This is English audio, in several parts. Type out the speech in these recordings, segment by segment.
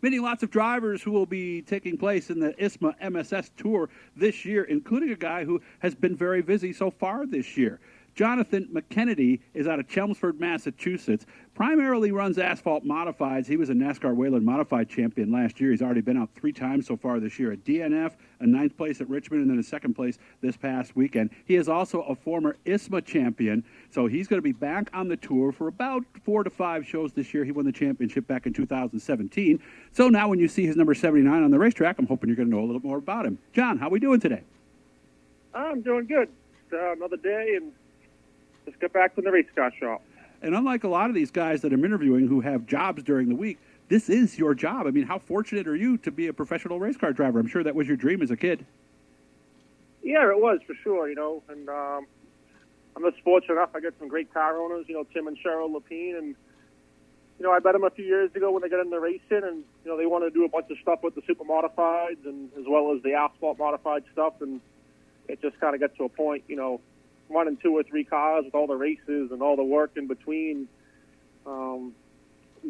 Meeting lots of drivers who will be taking place in the ISMA MSS Tour this year, including a guy who has been very busy so far this year. Jonathan McKennedy is out of Chelmsford, Massachusetts. Primarily runs asphalt modifieds. He was a NASCAR Wayland modified champion last year. He's already been out 3 times so far this year. A DNF, a 9th place at Richmond, and then a 2nd place this past weekend. He is also a former ISMA champion, so he's going to be back on the tour for about 4 to 5 shows this year. He won the championship back in 2017. So now when you see his number 79 on the racetrack, I'm hoping you're going to know a little more about him. John, how we doing today? I'm doing good. Another day, and just get back to the race car shop. And unlike a lot of these guys that I'm interviewing who have jobs during the week, this is your job. I mean, how fortunate are you to be a professional race car driver? I'm sure that was your dream as a kid. Yeah, it was for sure, and I'm just fortunate enough. I got some great car owners, Tim and Cheryl Lapine, and I met them a few years ago when they got into racing, and they wanted to do a bunch of stuff with the Supermodifieds and as well as the asphalt modified stuff, and it just kind of got to a point, running 2 or 3 cars with all the races and all the work in between.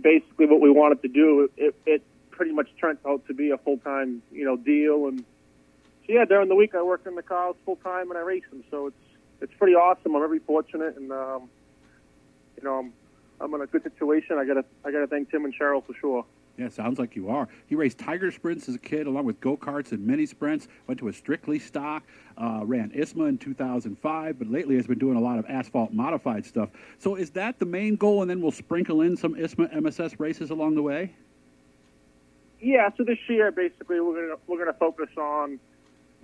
Basically, what we wanted to do, it pretty much turned out to be a full-time, deal. And so, yeah, during the week I work in the cars full-time and I race them. So it's pretty awesome. I'm very fortunate, and I'm in a good situation. I gotta thank Tim and Cheryl for sure. Yeah, sounds like you are. He raced Tiger Sprints as a kid, along with go-karts and mini sprints. Went to a strictly stock, ran ISMA in 2005, but lately has been doing a lot of asphalt modified stuff. So is that the main goal, and then we'll sprinkle in some ISMA MSS races along the way? Yeah. So this year, basically, we're gonna focus on,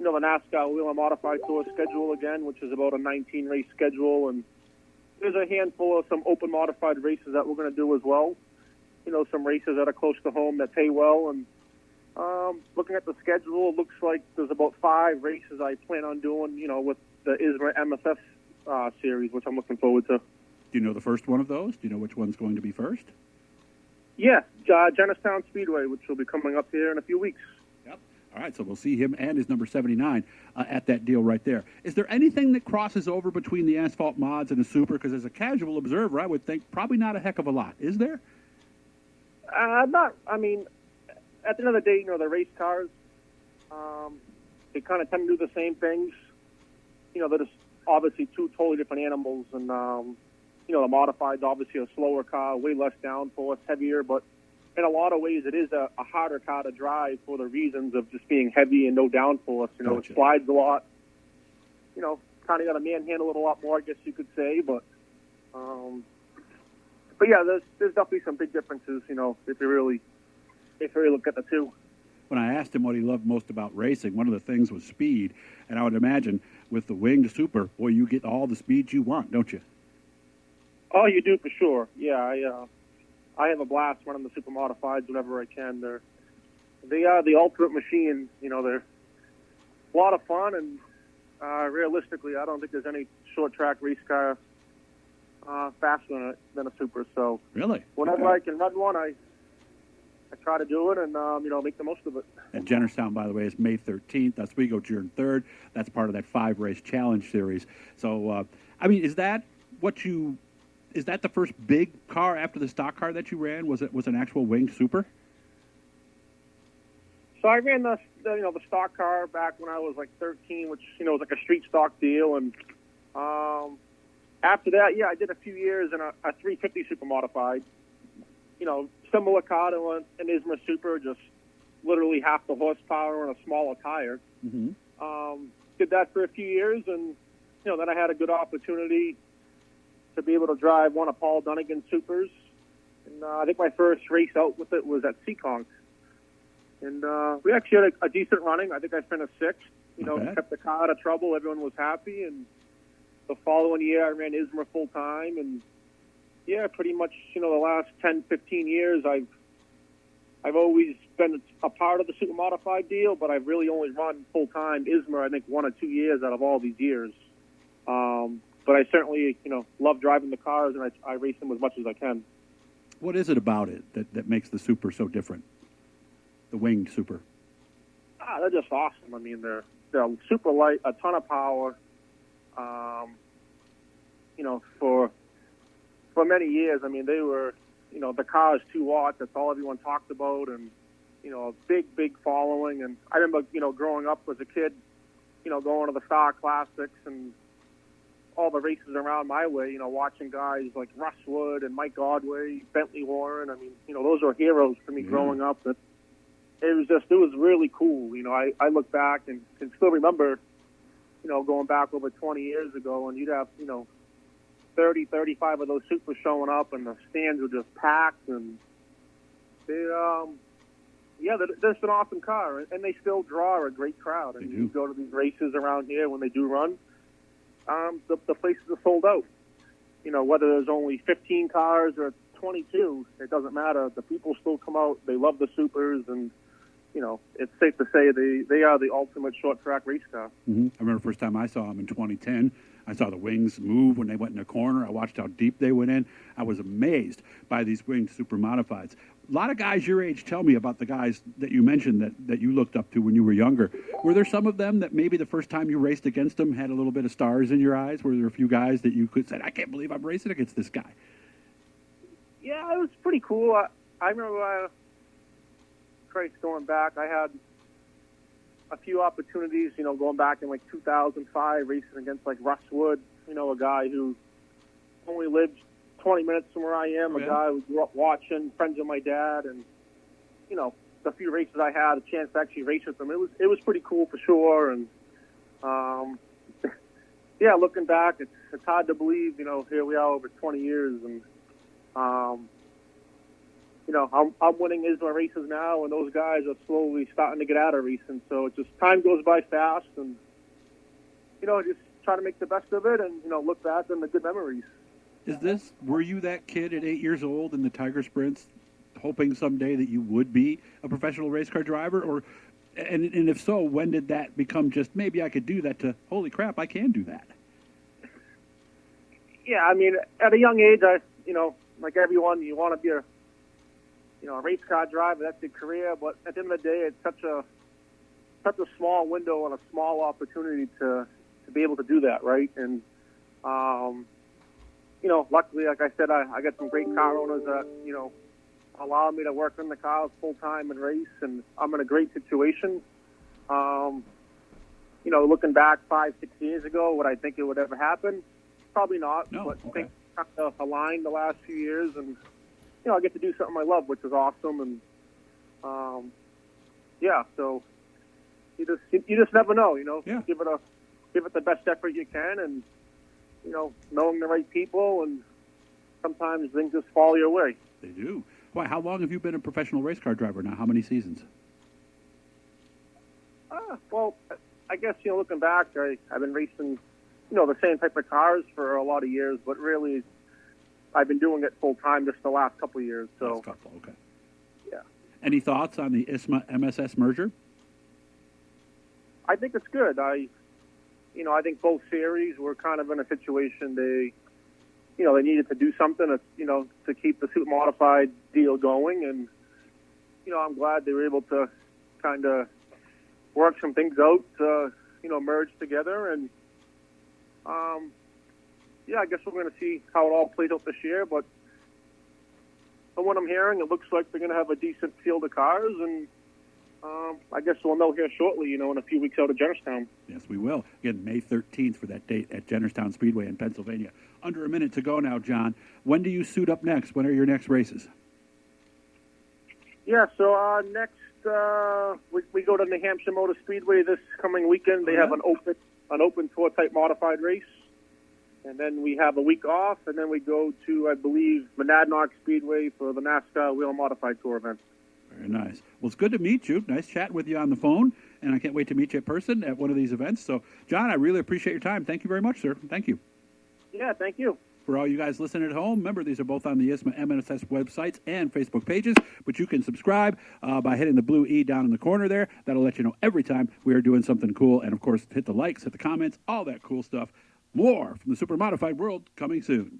the NASCAR Wheel and Modified Tour schedule again, which is about a 19 race schedule, and there's a handful of some open modified races that we're gonna do as well. Some races that are close to home that pay well. And looking at the schedule, it looks like there's about 5 races I plan on doing, with the ISMA MSS series, which I'm looking forward to. Do you know the first one of those? Do you know which one's going to be first? Yeah, Jennerstown Speedway, which will be coming up here in a few weeks. Yep. All right, so we'll see him and his number 79 at that deal right there. Is there anything that crosses over between the asphalt mods and the super? Because as a casual observer, I would think probably not a heck of a lot. Is there? I mean, at the end of the day, the race cars, they kind of tend to do the same things. They're just obviously 2 totally different animals. And, the modified's obviously a slower car, way less downforce, heavier. But in a lot of ways, it is a harder car to drive for the reasons of just being heavy and no downforce. Gotcha. It slides a lot. Kind of got to manhandle it a lot more, I guess you could say. But yeah, there's definitely some big differences, if you really look at the 2. When I asked him what he loved most about racing, one of the things was speed. And I would imagine with the winged super, boy, you get all the speed you want, don't you? Oh, you do for sure. Yeah, I have a blast running the super modifieds whenever I can. They are the ultimate machine. They're a lot of fun, and realistically, I don't think there's any short track race car faster than a super. So really, whenever I can run one, I try to do it and make the most of it. And Jennerstown, by the way, is May 13th. That's we go June 3rd. That's part of that 5-race challenge series. So I mean, is that the first big car after the stock car that you ran? Was an actual winged super? So I ran the stock car back when I was like 13, which was like a street stock deal, and after that, yeah, I did a few years in a 350 super modified. Similar car to an ISMA super, just literally half the horsepower and a smaller tire. Mm-hmm. Did that for a few years, and then I had a good opportunity to be able to drive one of Paul Dunnigan's supers. And I think my first race out with it was at Seekonk. And we actually had a decent running. I think I finished 6th. Kept the car out of trouble. Everyone was happy. And the following year, I ran ISMA full time. And yeah, pretty much, the last 10, 15 years, I've always been a part of the super modified deal, but I've really only run full time ISMA, I think 1 or 2 years out of all these years. But I certainly, love driving the cars, and I race them as much as I can. What is it about it that makes the super so different? The winged super. They're just awesome. I mean, they're super light, a ton of power. For many years, I mean, they were, the car is 2 watts. That's all everyone talked about, and a big following. And I remember, growing up as a kid, going to the Star Classics and all the races around my way, watching guys like Russ Wood and Mike Godway, Bentley Warren. I mean, those were heroes for me growing up. That it was really cool. I look back and can still remember, going back over 20 years ago, and you'd have, 30, 35 of those supers showing up, and the stands were just packed, and they're just an awesome car, and they still draw a great crowd. And you go to these races around here when they do run, the places are sold out. Whether there's only 15 cars or 22, it doesn't matter. The people still come out. They love the supers, and it's safe to say they are the ultimate short track race car. Mm-hmm. I remember the first time I saw them in 2010. I saw the wings move when they went in the corner. I watched how deep they went in. I was amazed by these winged Supermodifieds. A lot of guys your age tell me about the guys that you mentioned that you looked up to when you were younger. Were there some of them that maybe the first time you raced against them had a little bit of stars in your eyes? Were there a few guys that you could say, I can't believe I'm racing against this guy? Yeah, it was pretty cool. I remember, going back, I had a few opportunities, going back in like 2005, racing against like Russ Wood, a guy who only lived 20 minutes from where I am, a guy who grew up watching, friends of my dad, and, the few races I had a chance to actually race with them. It was pretty cool for sure. And, looking back, it's hard to believe, here we are over 20 years, and, I'm winning ISMA races now, and those guys are slowly starting to get out of racing. So it just time goes by fast, and just try to make the best of it, and look back on the good memories. Were you that kid at 8 years old in the Tiger Sprints, hoping someday that you would be a professional race car driver, and if so, when did that become just maybe I could do that to holy crap, I can do that? Yeah, I mean, at a young age, like everyone, you want to be a race car driver. That's your career. But at the end of the day, it's such a small window and a small opportunity to be able to do that, right? And, luckily, like I said, I got some great car owners that, allow me to work in the cars full time and race, and I'm in a great situation. Looking back 5-6 years ago, would I think it would ever happen? Probably not. No, but okay. things kind of aligned the last few years, and I get to do something I love, which is awesome. And so you just never know. Give it the best effort you can, and knowing the right people, and sometimes things just fall your way. They do. Why? How long have you been a professional race car driver now? How many seasons? Well, I guess looking back, I've been racing the same type of cars for a lot of years, but really I've been doing it full time just the last couple of years. So, okay. Yeah. Any thoughts on the ISMA MSS merger? I think it's good. I think both series were kind of in a situation they needed to do something to keep the Supermodified deal going, and I'm glad they were able to kind of work some things out to merge together, and I guess we're going to see how it all plays out this year. But from what I'm hearing, it looks like they're going to have a decent field of cars, and I guess we'll know here shortly, in a few weeks out of Jennerstown. Yes, we will. Again, May 13th for that date at Jennerstown Speedway in Pennsylvania. Under a minute to go now, John. When do you suit up next? When are your next races? Yeah, so next we go to New Hampshire Motor Speedway this coming weekend. They have an open tour type modified race. And then we have a week off, and then we go to, I believe, Monadnock Speedway for the NASCAR Wheel Modified Tour event. Very nice. Well, it's good to meet you. Nice chatting with you on the phone, and I can't wait to meet you in person at one of these events. So, John, I really appreciate your time. Thank you very much, sir. Thank you. Yeah, thank you. For all you guys listening at home, remember these are both on the ISMA MSS websites and Facebook pages, but you can subscribe by hitting the blue E down in the corner there. That'll let you know every time we are doing something cool. And, of course, hit the likes, hit the comments, all that cool stuff. More from the Supermodified world coming soon.